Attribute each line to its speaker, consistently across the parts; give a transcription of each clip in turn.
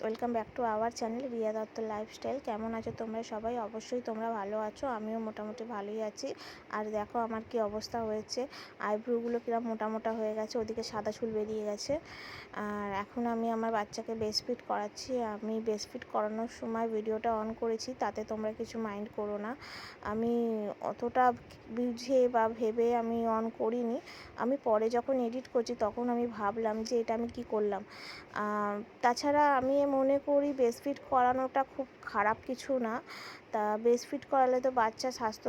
Speaker 1: Welcome back to our channel Riya Dutta lifestyle. কেমন আছো তোমরা সবাই? অবশ্যই তোমরা ভালো আছো, আমিও মোটামুটি ভালোই আছি। আর দেখো আমার কি অবস্থা হয়েছে, আইব্রোগুলো কিরম মোটা মোটা হয়ে গেছে, ওদিকে সাদা চুল বেরিয়ে গেছে। আর এখন আমি আমার বাচ্চাকে ব্রেস্ট ফিড করাচ্ছি। আমি ব্রেস্ট ফিড করানোর সময় ভিডিওটা অন করেছি, তাতে তোমরা কিছু মাইন্ড করো না। আমি অতটা বুঝে বা ভেবে আমি অন করিনি। আমি পরে যখন এডিট করছি তখন আমি ভাবলাম যে এটা আমি কি করলাম। তাছাড়া আমি মনে করি ব্রেস্ট ফিড করানোটা খুব খারাপ কিছু না। তা ব্রেস্ট ফিড করালে তো বাচ্চা স্বাস্থ্য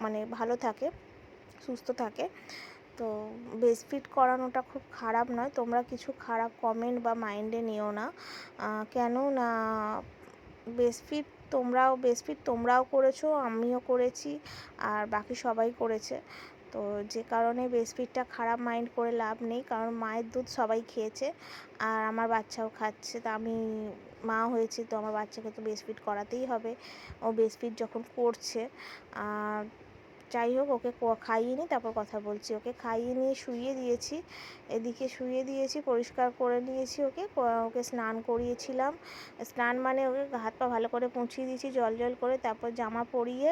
Speaker 1: মানে ভালো থাকে, সুস্থ থাকে। তো ব্রেস্ট ফিড করানোটা খুব খারাপ নয়, তোমরা কিছু খারাপ কমেন্ট বা মাইন্ডে নিও না। কেন না, ব্রেস্ট ফিড তোমরাও করেছো, আমিও করেছি, আর বাকি সবাই করেছে। তো যে কারণে ব্রেস্ট ফিডটা খারাপ মাইন্ড করে লাভ নেই, কারণ মায়ের দুধ সবাই খেয়েছে আর আমার বাচ্চাও খাচ্ছে। তা আমি মা হয়েছি, তো আমার বাচ্চাকে তো ব্রেস্ট ফিড করাতেই হবে। ও ব্রেস্ট ফিড যখন করছে, যাই হোক, ওকে খাইয়ে নিই তারপর কথা বলছি। ওকে খাইয়ে নিয়ে শুইয়ে দিয়েছি, এদিকে শুইয়ে দিয়েছি, পরিষ্কার করে নিয়েছি। ওকে স্নান করিয়েছিলাম। স্নান মানে ওকে হাত পা ভালো করে মুছিয়ে দিয়েছি জল করে, তারপর জামা পরিয়ে,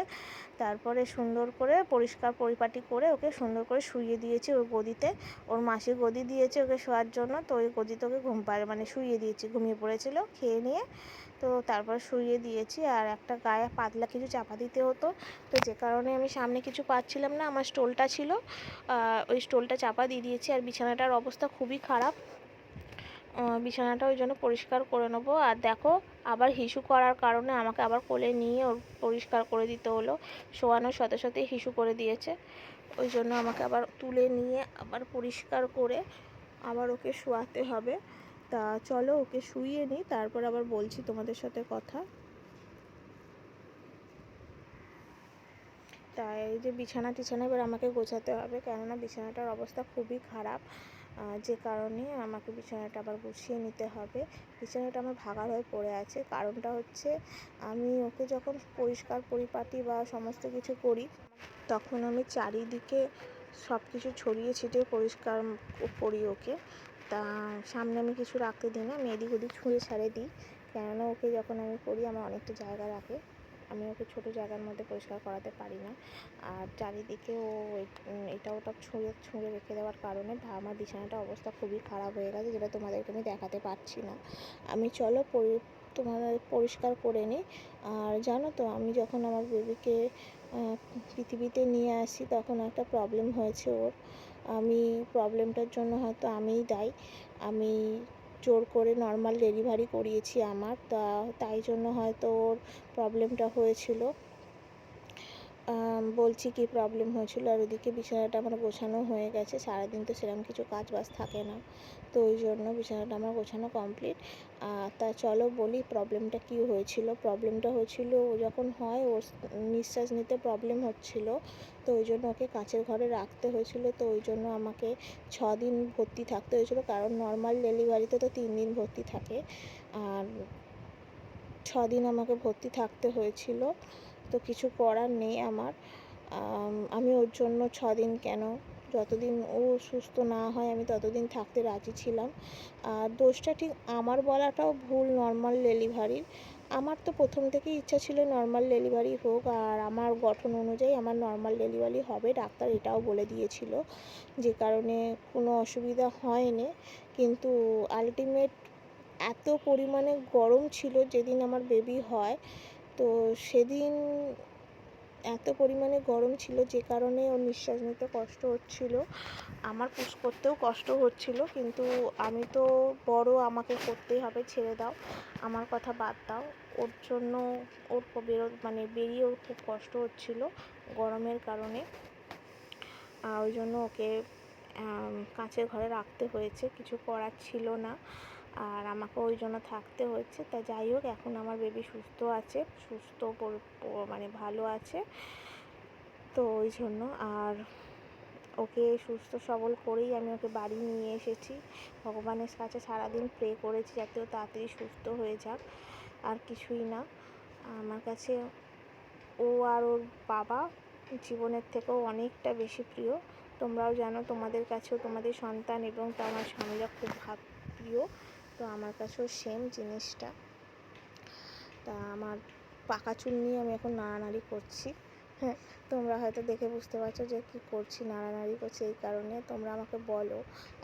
Speaker 1: তারপরে সুন্দর করে পরিষ্কার পরিপাটি করে ওকে সুন্দর করে শুইয়ে দিয়েছি ওর গদিতে। ওর মাসি গদি দিয়েছে ওকে শোয়ার জন্য, তো ওই গদিতে ওকে মানে শুইয়ে দিয়েছি। ঘুমিয়ে পড়েছিল খেয়ে নিয়ে, তো তারপর শুইয়ে দিয়েছি। আর একটা গায়ে পাতলা কিছু চাপা দিতে হতো, তো যে কারণে আমি সামনে কিছু পাচ্ছিলাম না, আমার স্টোলটা ছিল, ওই স্টোলটা চাপা দিয়ে দিয়েছি। আর বিছানাটার অবস্থা খুবই খারাপ, বিছানাটা ওই জন্য পরিষ্কার করে নেবো। আর দেখো, আবার হিসু করার কারণে আমাকে আবার কোলে নিয়ে ওর পরিষ্কার করে দিতে হলো। শোয়ানোর সাথে সাথে হিসু করে দিয়েছে, ওই জন্য আমাকে আবার তুলে নিয়ে আবার পরিষ্কার করে আবার ওকে শোয়াতে হবে। তা চলো ওকে শুইয়ে নিই, তারপর আবার বলছি তোমাদের সাথে কথা। তাই এই যে বিছানা এবার আমাকে গোছাতে হবে, কেননা বিছানাটার অবস্থা খুবই খারাপ। যে কারণে আমাকে বিছানাটা আবার গুছিয়ে নিতে হবে। বিছানাটা আমার ভাগার হয়ে পড়ে আছে, কারণটা হচ্ছে আমি ওকে যখন পরিষ্কার পরিপাটি বা সমস্ত কিছু করি, তখন আমি চারিদিকে সব কিছু ছড়িয়ে ছিটিয়ে পরিষ্কার করি ওকে। তা সামনে আমি কিছু রাখতে দিই না, আমি এদিক ওদিক ছুঁড়ে ছাড়ে দিই, কেননা ওকে যখন আমি করি আমার অনেকটা জায়গা রাখে, আমি ওকে ছোটো জায়গার মধ্যে পরিষ্কার করাতে পারি না। আর চারিদিকে ও এটা ওটা ছুঁড়ে রেখে দেওয়ার কারণে আমার বিছানাটা অবস্থা খুবই খারাপ হয়ে গেছে, যেটা তোমাদেরকে আমি দেখাতে পারছি না। আমি চলো তোমাদের পরিষ্কার করে নিই। আর জানো তো, আমি যখন আমার বেবিকে পৃথিবীতে নিয়ে আসি তখন একটা প্রবলেম হয়েছে ওর। আমি প্রবলেমটার জন্য হয়তো আমিই দায়ী। আমি জোর করে নর্মাল ডেলিভারি করিয়েছি আমার, তাই জন্য হয়তো ওর প্রবলেমটা হয়েছিল। বলছি কি প্রবলেম হয়েছিল। আর ওদিকে বিছানাটা আমার গোছানো হয়ে গেছে, সারাদিন তো সেরকম কিছু কাজ বাজ থাকে না, তো ওই জন্য বিছানাটা আমার গোছানো কমপ্লিট। তা চলো বলি প্রবলেমটা কী হয়েছিল। প্রবলেমটা হয়েছিল, ও যখন হয় ওর নিঃশ্বাস নিতে প্রবলেম হচ্ছিল, তো ওই জন্য ওকে কাচের ঘরে রাখতে হয়েছিল। তো ওই জন্য আমাকে 6 দিন ভর্তি থাকতে হয়েছিল, কারণ নর্মাল ডেলিভারিতে তো 3 দিন ভর্তি থাকে, আর 6 দিন আমাকে ভর্তি থাকতে হয়েছিল। তো কিছু করার নেই আমার। আমি ওর জন্য 6 দিন কেন, যতদিন ও সুস্থ না হয় আমি ততদিন থাকতে রাজি ছিলাম। আর দোষটা ঠিক আমার বলাটাও ভুল নর্মাল ডেলিভারির। আমার তো প্রথম থেকেই ইচ্ছা ছিল নর্মাল ডেলিভারি হোক, আর আমার গঠন অনুযায়ী আমার নর্মাল ডেলিভারি হবে, ডাক্তার এটাও বলে দিয়েছিল, যে কারণে কোনো অসুবিধা হয়নি। কিন্তু আলটিমেট এত পরিমাণে গরম ছিল যেদিন আমার বেবি হয়, তো সেদিন এত পরিমাণে গরম ছিল যে কারণে ওর নিঃশ্বাস নিতে কষ্ট হচ্ছিল, আমার পুশ করতেও কষ্ট হচ্ছিল। কিন্তু আমি তো বড়, আমাকে করতেই হবে, ছেড়ে দাও, আমার কথা বাদ দাও। ওর জন্য ওর বেরিয়ে ওর খুব কষ্ট হচ্ছিল গরমের কারণে, ওই জন্য ওকে কাচের ঘরে রাখতে হয়েছে, কিছু করার ছিল না, আর আমাকে ওই জন্য থাকতে হচ্ছে। তা যাই হোক, এখন আমার বেবি সুস্থ আছে, ভালো আছে, তো ওই জন্য। আর ওকে সুস্থ সবল করেই আমি ওকে বাড়ি নিয়ে এসেছি। ভগবানের কাছে সারাদিন প্রে করেছি যাতে ও তাড়াতাড়ি সুস্থ হয়ে যাক, আর কিছুই না। আমার কাছে ও আর ওর বাবা জীবনের থেকেও অনেকটা বেশি প্রিয়। তোমরাও জানো, তোমাদের কাছেও তোমাদের সন্তান এবং তোমার স্বামীরা খুব প্রিয়। তো আমার কাছেও সেম জিনিসটা। তা আমার পাকা চুল নিয়ে আমি এখন নাড়ানাড়ি করছি। হ্যাঁ, তোমরা হয়তো দেখে বুঝতে পারছো যে কী করছি, নাড়ানাড়ি করছি এই কারণে। তোমরা আমাকে বলো,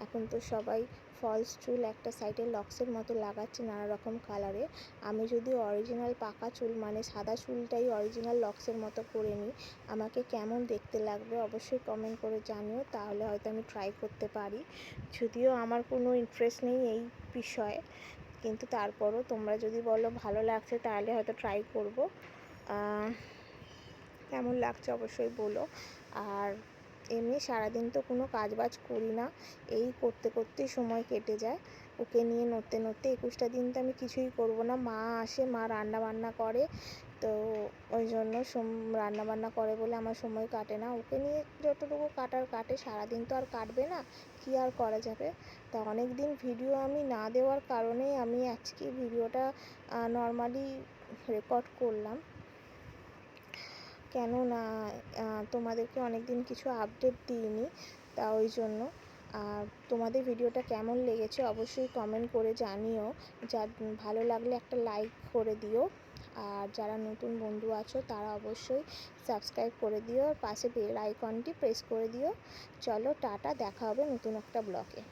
Speaker 1: এখন তো সবাই ফলস চুল একটা সাইডে লক্সের মতো লাগাচ্ছে নানা রকম কালারে। আমি যদি অরিজিনাল পাকা চুল মানে সাদা চুলটাই অরিজিনাল লক্সের মতো করে নিই, আমাকে কেমন দেখতে লাগবে অবশ্যই কমেন্ট করে জানিও, তাহলে হয়তো আমি ট্রাই করতে পারি। যদিও আমার কোনো ইন্টারেস্ট নেই এই বিষয়ে, কিন্তু তারপরও তোমরা যদি বলো ভালো লাগছে তাহলে হয়তো ট্রাই করব। কেমন লাগছে অবশ্যই বলো। আর এমনি সারাদিন তো কোনো কাজবাজ করি না, এই করতে করতেই সময় কেটে যায়। ওকে নিয়ে নড়তে নড়তে 21টা দিন তো আমি কিছুই করব না। মা আসে, মা রান্না বান্না করে, তো ওই জন্য রান্না বান্না করে বলে আমার সময় কাটে না। ওকে নিয়ে যতটুকু কাটার কাটে, সারাদিন তো আর কাটবে না, কী আর করা যাবে। তা অনেক দিন ভিডিও আমি না দেওয়ার কারণেই আমি আজকে ভিডিওটা নর্মালি রেকর্ড করলাম। কেন না তোমাদেরকে অনেক দিন কিছু আপডেট দিইনি, তা ওই জন্য। আর তোমাদের ভিডিওটা কেমন লেগেছে অবশ্যই কমেন্ট করে জানিও। যা ভালো লাগলে একটা লাইক করে দিও, আর যারা নতুন বন্ধু আছো তারা অবশ্যই সাবস্ক্রাইব করে দিও, পাশে বেল আইকনটি প্রেস করে দিও। চলো টাটা, দেখা হবে নতুন একটা ব্লগে।